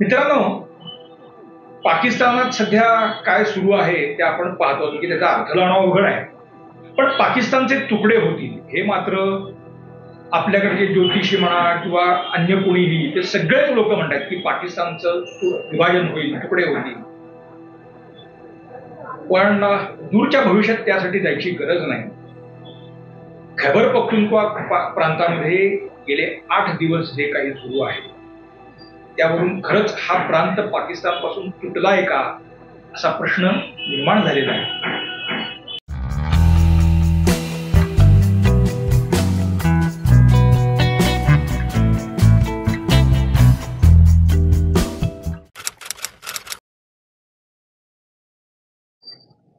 मित्रांनो, पाकिस्तानात सध्या काय सुरू आहे ते आपण पाहतो की त्याचा अर्थ लावणं अवघड आहे. पण पाकिस्तानचे तुकडे होतील हे मात्र आपल्याकडे ज्योतिषी म्हणा किंवा अन्य कोणीही ते सगळेच लोक म्हणतात की पाकिस्तानचं विभाजन होईल, तुकडे होतील. पण दूरच्या भविष्यात त्यासाठी जायची गरज नाही. खैबर पख्तूनख्वा प्रांतामध्ये गेले 8 दिवस जे काही सुरू आहे त्यावरून खरंच हा प्रांत पाकिस्तानपासून तुटलाय का असा प्रश्न निर्माण झालेला आहे.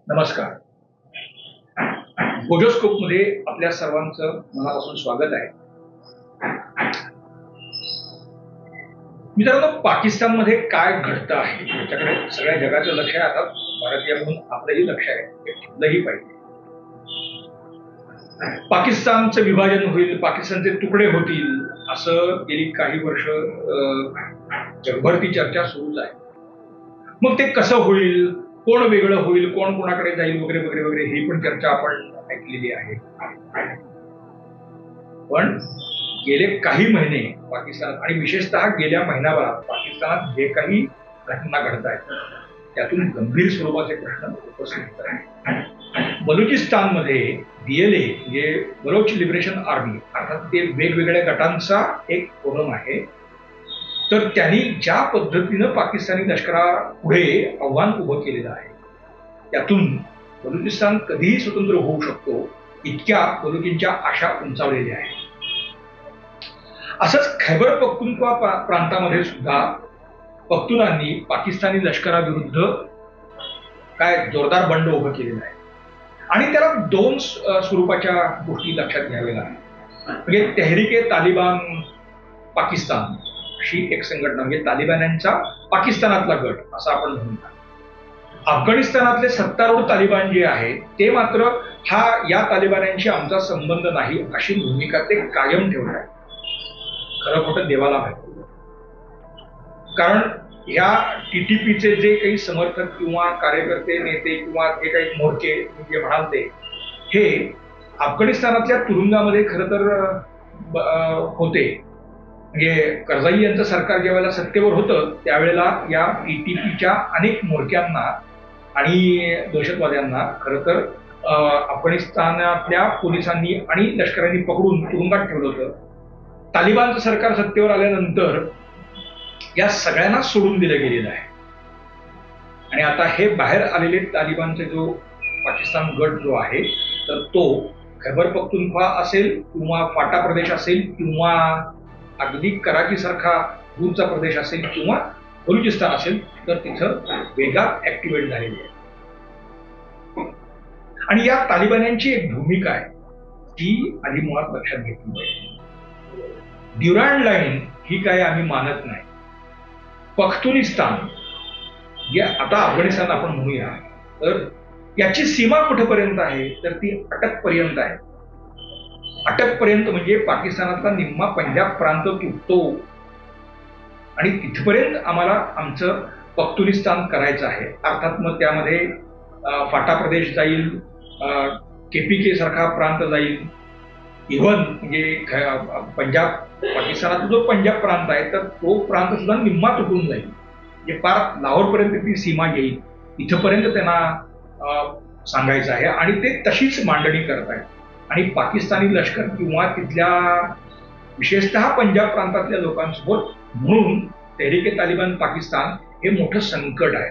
नमस्कार. बोजोस्कोप मध्ये आपल्या सर्वांचं मनापासून स्वागत आहे. मित्रांनो, पाकिस्तानमध्ये काय घडतं आहे त्याच्याकडे सगळ्या जगाचं लक्ष आहे. आता भारतीय म्हणून आपलंही लक्ष आहे, ते ठेवलंही पाहिजे. पाकिस्तानचं विभाजन होईल, पाकिस्तानचे तुकडे होतील असं गेली काही वर्ष जगभर ती चर्चा सुरूच आहे. मग ते कसं होईल, कोण वेगळं होईल, कोण कोणाकडे जाईल वगैरे वगैरे वगैरे ही पण चर्चा आपण ऐकलेली आहे. पण गेले काही महिने पाकिस्तानात आणि विशेषतः गेल्या महिनाभरात पाकिस्तानात जे काही घटना घडत आहेत त्यातून गंभीर स्वरूपाचे प्रश्न उपस्थित आहेत. बलुचिस्तानमध्ये BLA म्हणजे बलोच लिबरेशन आर्मी अर्थात ते वेगवेगळ्या गटांचा एक फोरम आहे. तर त्यांनी ज्या पद्धतीनं पाकिस्तानी लष्करापुढे आव्हान उभं केलेलं आहे त्यातून बलुचिस्तान कधीही स्वतंत्र होऊ शकतो इतक्या बलुचींच्या आशा उंचावलेल्या आहेत. असंच खैबर पख्तूनख्वा प्रांतामध्ये सुद्धा पख्तूनांनी पाकिस्तानी लष्कराविरुद्ध काय जोरदार बंड उभं केलेलं आहे आणि त्याला 2 स्वरूपाच्या गोष्टी लक्षात घ्याव्या लागतात. म्हणजे तेहरीक-ए-तालिबान पाकिस्तान अशी एक संघटना, म्हणजे तालिबान्यांचा पाकिस्तानातला गट असं आपण म्हणूया. अफगाणिस्तानातले सत्तारूढ तालिबान जे आहे ते मात्र या तालिबान्यांशी आमचा संबंध नाही अशी भूमिका ते कायम ठेवत आहे. खरं खोटं देवाला माहिती. कारण ह्या TTPचे जे काही समर्थक किंवा कार्यकर्ते, नेते किंवा जे काही मोर्चे जे म्हणाल ते हे अफगाणिस्तानातल्या तुरुंगामध्ये खरं तर होते. म्हणजे करझाई यांचं सरकार ज्या वेळेला सत्तेवर होतं त्यावेळेला या TTPच्या अनेक म्होरक्यांना आणि दहशतवाद्यांना खरं तर अफगाणिस्तानातल्या पोलिसांनी आणि लष्करांनी पकडून तुरुंगात ठेवलं होतं. तालिबानचं सरकार सत्तेवर आल्यानंतर या सगळ्यांना सोडून दिलं गेलेलं आहे आणि आता हे बाहेर आलेले तालिबानचे जो पाकिस्तान गट जो आहे तर तो खैबर पख्तूनख्वा असेल किंवा फाटा प्रदेश असेल किंवा अगदी कराची सारखा दूरचा प्रदेश असेल किंवा बलुचिस्तान असेल तर तिथं वेगात ऍक्टिव्हेट झालेली आहे. आणि या तालिबान्यांची एक भूमिका आहे ती आधी मुळात लक्षात घेतली पाहिजे. ड्युरॅन्ड लाईन ही काय आम्ही मानत नाही. पख्तुनिस्तान या आता अफगाणिस्तान आपण म्हणूया तर याची सीमा कुठेपर्यंत आहे तर ती अटकपर्यंत आहे. अटकपर्यंत म्हणजे पाकिस्तानातला निम्मा पंजाब प्रांत तुटतो आणि तिथपर्यंत आम्हाला आमचं पख्तुनिस्तान करायचं आहे. अर्थात मग त्यामध्ये फाटा प्रदेश जाईल, KPK सारखा प्रांत जाईल, इव्हन म्हणजे पंजाब पाकिस्तानातला जो पंजाब प्रांत आहे तर तो प्रांत सुद्धा निम्मा तुटून जाईल. म्हणजे फार लाहोरपर्यंत ती सीमा येईल, इथपर्यंत त्यांना सांगायचं आहे आणि ते तशीच मांडणी करत आहेत. आणि पाकिस्तानी लष्कर किंवा तिथल्या विशेषतः पंजाब प्रांतातल्या लोकांसोबत म्हणून तेहरीक-ए-तालिबान पाकिस्तान हे मोठं संकट आहे.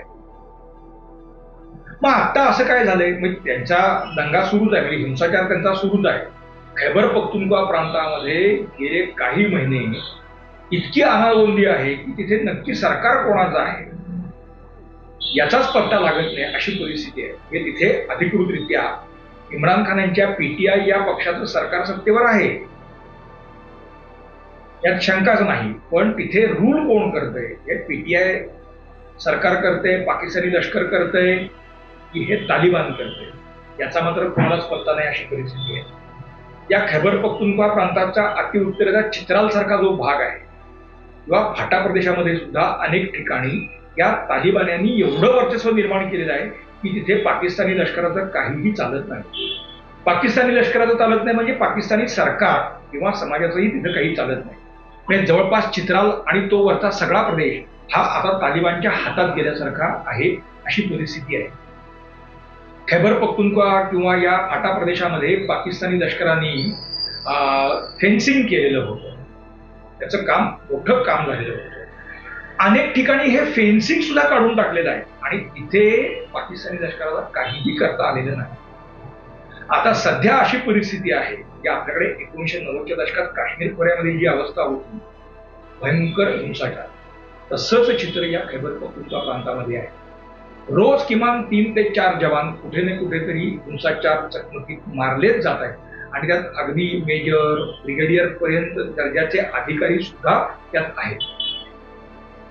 मग आता असं काय झालंय, म्हणजे त्यांचा दंगा सुरूच आहे, म्हणजे हिंसाचार त्यांचा सुरूच आहे. खैबर पख्तूनख्वा प्रांतामध्ये गेले काही महिने इतकी अनागोंदी आहे की तिथे नक्की सरकार कोणाचं आहे याचाच पत्ता लागत नाही अशी परिस्थिती आहे. हे तिथे अधिकृतरित्या इम्रान खान यांच्या PTI या पक्षाचं सरकार सत्तेवर आहे यात शंकाच नाही. पण तिथे रूल कोण करतंय, हे PTI सरकार करते, पाकिस्तानी लष्कर करतंय की हे तालिबान करते याचा मात्र कोणालाच पत्ता नाही अशी परिस्थिती आहे. या खैबर पख्तूनख्वा प्रांताचा अतिउत्तरेचा चित्राल सारखा जो भाग आहे किंवा फाटा प्रदेशामध्ये सुद्धा अनेक ठिकाणी या तालिबान्यांनी एवढं वर्चस्व निर्माण केलेलं आहे की तिथे पाकिस्तानी लष्कराचं काहीही चालत नाही. पाकिस्तानी लष्कराचं चालत नाही म्हणजे पाकिस्तानी सरकार किंवा समाजाचंही तिथं काही चालत नाही. म्हणजे जवळपास चित्राल आणि तो वरचा सगळा प्रदेश हा आता तालिबानच्या हातात गेल्यासारखा आहे, अशी परिस्थिती आहे. खैबर पख्तूनख्वा किंवा या फाटा प्रदेशामध्ये पाकिस्तानी लष्करांनी फेन्सिंग केलेलं होतं. त्याचं काम मोठं काम झालेलं होतं. अनेक ठिकाणी हे फेन्सिंग सुद्धा काढून टाकलेलं आहे आणि तिथे पाकिस्तानी लष्कराला काहीही करता आलेलं नाही. आता सध्या अशी परिस्थिती आहे की आपल्याकडे 1990च्या दशकात काश्मीर खोऱ्यामध्ये जी अवस्था होती, भयंकर हिंसाचार, तसंच चित्र या खैबर पख्तूनख्वा प्रांतामध्ये आहे. रोज किमान 3 ते 4 जवान कुठे ना कुठेतरी हिंसाचार चकमकीत मारलेच जात आहेत आणि त्यात अगदी मेजर ब्रिगेडियर पर्यंत दर्जाचे अधिकारी सुद्धा त्यात आहेत.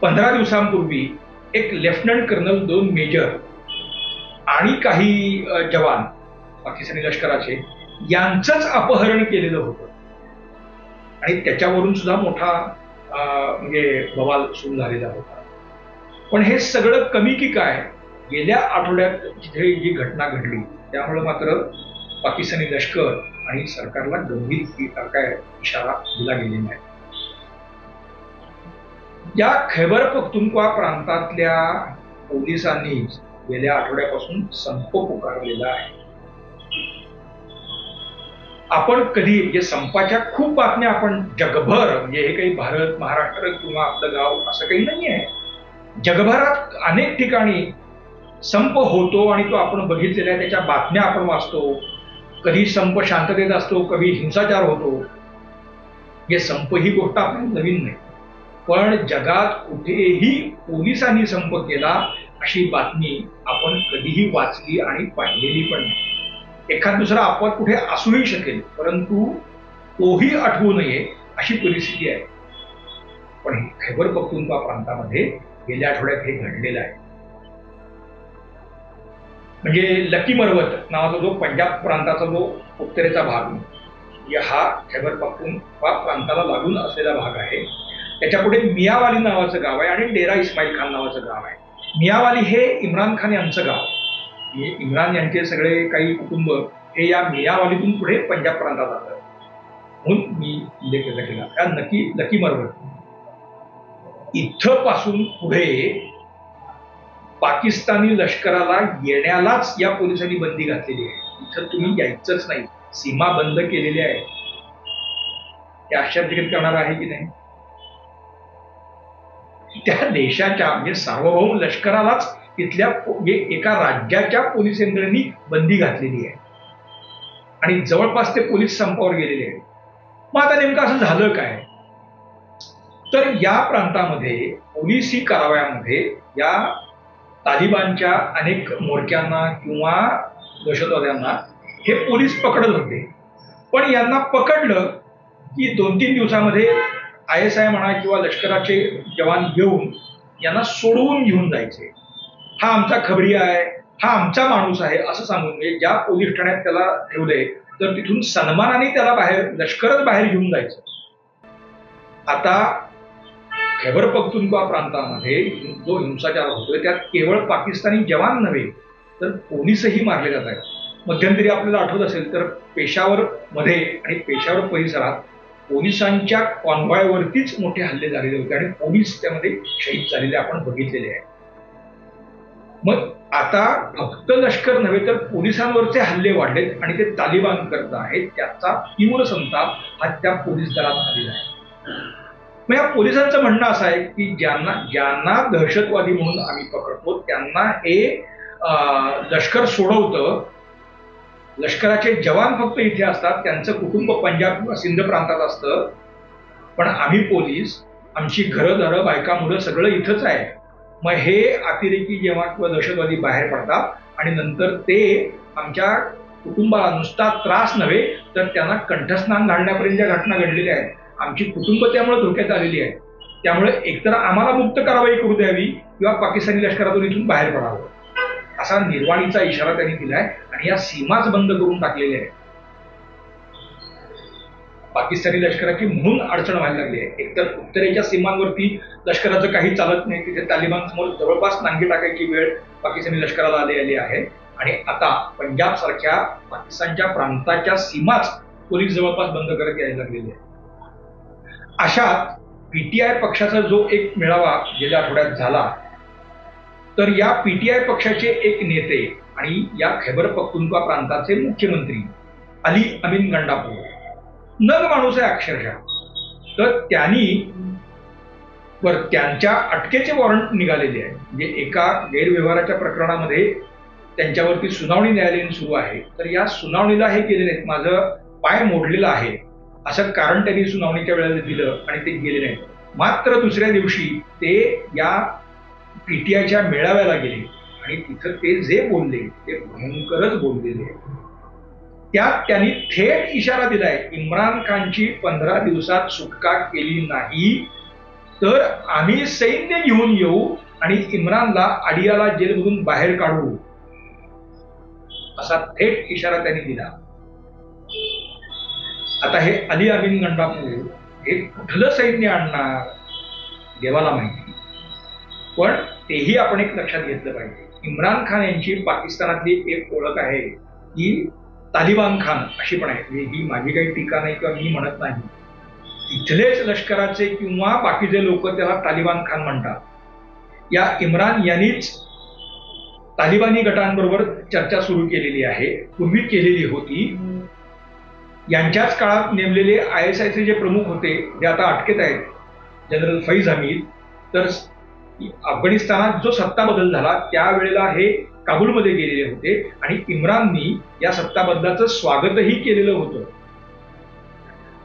15 दिवसांपूर्वी एक लेफ्टनंट कर्नल, 2 मेजर आणि काही जवान पाकिस्तानी लष्कराचे यांचंच अपहरण केलेलं होतं आणि त्याच्यावरून सुद्धा मोठा म्हणजे बवाल सुरू झालेला होता. पण हे सगळं कमी की काय, गेल्या आठवड्यात जिथे जी घटना घडली त्यामुळे मात्र पाकिस्तानी लष्कर आणि सरकारला गंभीर काय इशारा दिला गेलेला आहे. या खैबर पख्तूनख्वा प्रांतातल्या पोलिसांनी गेल्या आठवड्यापासून संप पुकारलेला आहे. आपण कधी म्हणजे संपाच्या खूप बातम्या आपण जगभर, म्हणजे हे काही भारत, महाराष्ट्र किंवा आपलं गाव असं काही नाही आहे. जगभरात अनेक ठिकाणी संप होतो आणि तो आपण बघितलेला आहे, त्याच्या बातम्या आपण वाचतो. कधी संप शांततेत असतो, कधी हिंसाचार होतो. हे संप ही गोष्ट आपल्याला नवीन नाही, पण जगात कुठेही पोलिसांनी संप केला अशी बातमी आपण कधीही वाचली आणि पाहिलेली पण नाही. एखाद दुसरा अपवाद कुठे असूही शकेल, परंतु तोही आठवू नये अशी परिस्थिती आहे. पण खैबर पख्तूनख्वा प्रांतामध्ये गेल्या आठवड्यात हे घडलेलं आहे. म्हणजे लकी मरवत नावाचा जो पंजाब प्रांताचा जो उत्तरेचा भाग, हा खैबर पख्तूनख्वा प्रांताला लागून असलेला भाग आहे. त्याच्यापुढे मियावाली नावाचं गाव आहे आणि डेरा इस्माईल खान नावाचं गाव आहे. मियावाली हे इम्रान खान यांचं गाव. इम्रान यांचे सगळे काही कुटुंब हे या मियावालीतून पुढे पंजाब प्रांतात जातात, म्हणून मी उल्लेख केला. त्या लकी मरवत इथं पासून पुढे पाकिस्तानी लष्कराला येण्यालाच या पोलिसांनी बंदी घातलेली आहे. इथं तुम्ही यायचंच नाही, सीमा बंद केलेली आहे. हे आश्चर्यचकित करणार आहे की नाही? त्या देशाच्या म्हणजे सार्वभौम लष्करालाच तिथल्या एका राज्याच्या पोलीस यंत्रणेनी बंदी घातलेली आहे आणि जवळपास ते पोलीस संपावर गेलेले आहेत. मग आता नेमकं असं झालं काय? तर या प्रांतामध्ये पोलिसी कारवायामध्ये या तालिबानच्या अनेक म्होरक्यांना किंवा दहशतवाद्यांना हे पोलीस पकडत होते. पण यांना पकडलं की 2-3 दिवसामध्ये ISI म्हणा किंवा लष्कराचे जवान घेऊन यांना सोडवून घेऊन जायचे. हा आमचा खबरी आहे, हा आमचा माणूस आहे असं सांगून, म्हणजे ज्या पोलीस ठाण्यात त्याला ठेवले तर तिथून सन्मानाने त्याला लष्करच बाहेर घेऊन जायचं. आता खैबर पख्तूनख्वा प्रांतामध्ये जो हिंसाचार होतोय त्यात केवळ पाकिस्तानी जवान नव्हे तर पोलीसही मारले जात आहेत. मध्यंतरी आपल्याला आठवत असेल तर पेशावर मध्ये आणि पेशावर परिसरात पोलिसांच्या कॉन्व्हॉयवरतीच मोठे हल्ले झालेले होते आणि पोलीस त्यामध्ये शहीद झालेले आपण बघितलेले आहे. मग आता फक्त लष्कर नव्हे तर पोलिसांवरचे हल्ले वाढलेत आणि ते तालिबान करत आहेत. त्याचा तीव्र संताप हा त्या पोलीस दलात आलेला आहे. मग या पोलिसांचं म्हणणं असं आहे की ज्यांना दहशतवादी म्हणून आम्ही पकडतो त्यांना हे लष्कर सोडवतं. लष्कराचे जवान फक्त इथे असतात, त्यांचं कुटुंब पंजाब किंवा सिंध प्रांतात असतं, पण आम्ही पोलीस, आमची घरं बायका मुलं सगळं इथंच आहे. मग हे अतिरेकी जेव्हा किंवा दहशतवादी बाहेर पडतात आणि नंतर ते आमच्या कुटुंबाला नुसता त्रास नव्हे तर त्यांना कंठस्नान घालण्यापर्यंत ज्या घटना घडलेल्या आहेत, आमची कुटुंब त्यामुळे धोक्यात आलेली आहे. त्यामुळे एकतर आम्हाला मुक्त कारवाई करू द्यावी किंवा पाकिस्तानी लष्करातून इथून बाहेर पडावं, असा निर्वाणीचा इशारा त्यांनी दिलाय आणि या सीमाच बंद करून टाकलेल्या आहेत. पाकिस्तानी लष्कराची म्हणून अडचण व्हायला लागली आहे. एकतर उत्तरेच्या सीमांवरती लष्कराचं काही चालत नाही, तिथे तालिबान समोर जवळपास नांगी टाकायची वेळ पाकिस्तानी लष्कराला आली आहे. आणि आता पंजाब सारख्या पाकिस्तानच्या प्रांताच्या सीमाच पोलीस जवळपास बंद करत यायला लागलेली आहे. अशात पीटीआय पक्षाचा जो एक मेळावा गेल्या आठवड्यात झाला, तर या पीटीआय पक्षाचे एक नेते आणि या खैबर पख्तूनख्वा प्रांताचे मुख्यमंत्री अली अमीन गंडापूर नग माणूस आहे अक्षरशः. तर त्यांच्या अटकेचे वॉरंट निघालेले आहे. म्हणजे एका गैरव्यवहाराच्या प्रकरणामध्ये त्यांच्यावरती सुनावणी न्यायालयीन सुरू आहे. तर या सुनावणीला हे गेले नाहीत, माझं पाय मोडलेला आहे असं कारण त्यांनी सुनावणीच्या वेळेला दिलं आणि ते गेले नाहीत. मात्र दुसऱ्या दिवशी ते या पीटीआयच्या मेळाव्याला गेले आणि तिथं ते जे बोलले ते भयंकरच बोललेले. त्यात त्यांनी थेट इशारा दिलाय, इम्रान खानची 15 दिवसात सुटका केली नाही तर आम्ही सैन्य घेऊन येऊ आणि इम्रानला अडियाला जेलमधून बाहेर काढू, असा थेट इशारा त्यांनी दिला. आता हे अली अमीन गंडापूर हे कुठलं सैन्य आणणार देवाला माहिती. पण तेही आपण एक लक्षात घेतलं पाहिजे, इम्रान खान यांची पाकिस्तानातली एक ओळख आहे की तालिबान खान अशी पण आहे. ही माझी काही टीका नाही किंवा मी म्हणत नाही, इथलेच लष्कराचे किंवा बाकीचे लोक त्याला तालिबान खान म्हणतात. या इम्रान यांनीच तालिबानी गटांबरोबर चर्चा सुरू केलेली आहे, पूर्वी केलेली होती. यांच्याच काळात नेमलेले ISIचे जे प्रमुख होते जे आता अटकेत आहेत, जनरल फैज हमीद, तर अफगाणिस्तानात जो सत्ता बदल झाला त्यावेळेला हे काबूलमध्ये गेलेले होते आणि इम्राननी या सत्ता बदलाचं स्वागतही केलेलं होतं.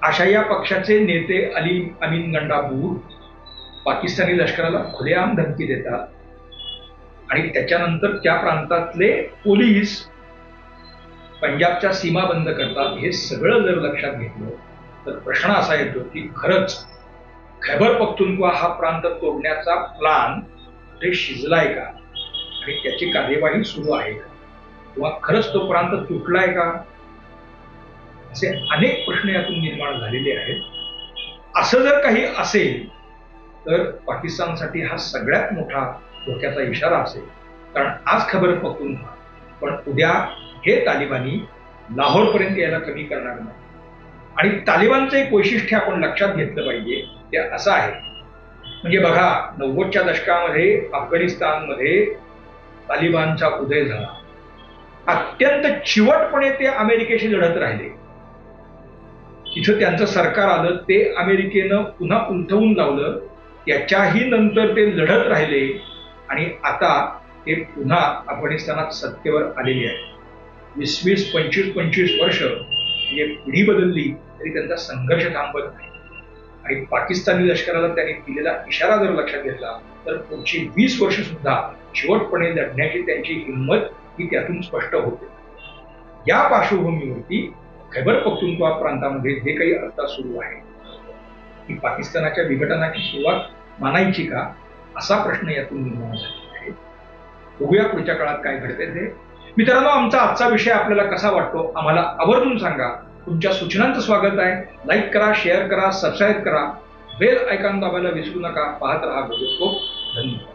अशा या पक्षाचे नेते अली अमीन गंडापूर पाकिस्तानी लष्कराला खुलेआम धमकी देतात आणि त्याच्यानंतर त्या प्रांतातले पोलीस पंजाबच्या सीमा बंद करतात. हे सगळं जर लक्षात घेतलं तर प्रश्न असा येतो की खरंच खैबर पख्तूनख्वा हा प्रांत तोडण्याचा प्लान ते शिजलाय का आणि त्याची कार्यवाही सुरू आहे का, किंवा खरंच तो प्रांत तुटलाय का, असे अनेक प्रश्न यातून निर्माण झालेले आहेत. असं जर काही असेल तर पाकिस्तानसाठी हा सगळ्यात मोठा धोक्याचा इशारा असेल. कारण आज खैबर पख्तूनख्वा पण उद्या हे तालिबानी लाहोरपर्यंत यायला कमी करणार नाही. आणि तालिबानचं एक वैशिष्ट्य आपण लक्षात घेतलं पाहिजे, ते असं आहे, म्हणजे बघा 90च्या दशकामध्ये अफगाणिस्तानमध्ये तालिबानचा उदय झाला. अत्यंत चिवटपणे ते अमेरिकेशी लढत राहिले. तिथं त्यांचं सरकार आलं, ते अमेरिकेनं पुन्हा उलथवून लावलं. त्याच्याही नंतर ते लढत राहिले आणि आता ते पुन्हा अफगाणिस्तानात सत्तेवर आलेले आहे. 20-20, 25-25 वर्ष म्हणजे पिढी बदलली तरी त्यांचा संघर्ष थांबत नाही. आणि पाकिस्तानी लष्कराला त्यांनी दिलेला इशारा जर लक्षात घेतला तर पुढची 20 वर्ष सुद्धा शेवटपणे लढण्याची त्यांची हिंमत ही त्यातून स्पष्ट होते. या पार्श्वभूमीवरती खैबर पख्तूनख्वा प्रांतामध्ये जे काही आता सुरू आहे की पाकिस्तानाच्या विघटनाची सुरुवात मानायची का, असा प्रश्न यातून निर्माण झालेला आहे. बघूया पुढच्या काळात काय घडते ते. मित्रांनो, आमचा आजचा विषय आपल्याला कसा वाटतो आम्हाला आवर्जून सांगा. तुमच्या सूचनांचं स्वागत आहे. लाईक करा, शेअर करा, सबस्क्राईब करा, बेल आयकॉन दाबायला विसरू नका. पाहत राहा गॉसिप स्कोप. धन्यवाद.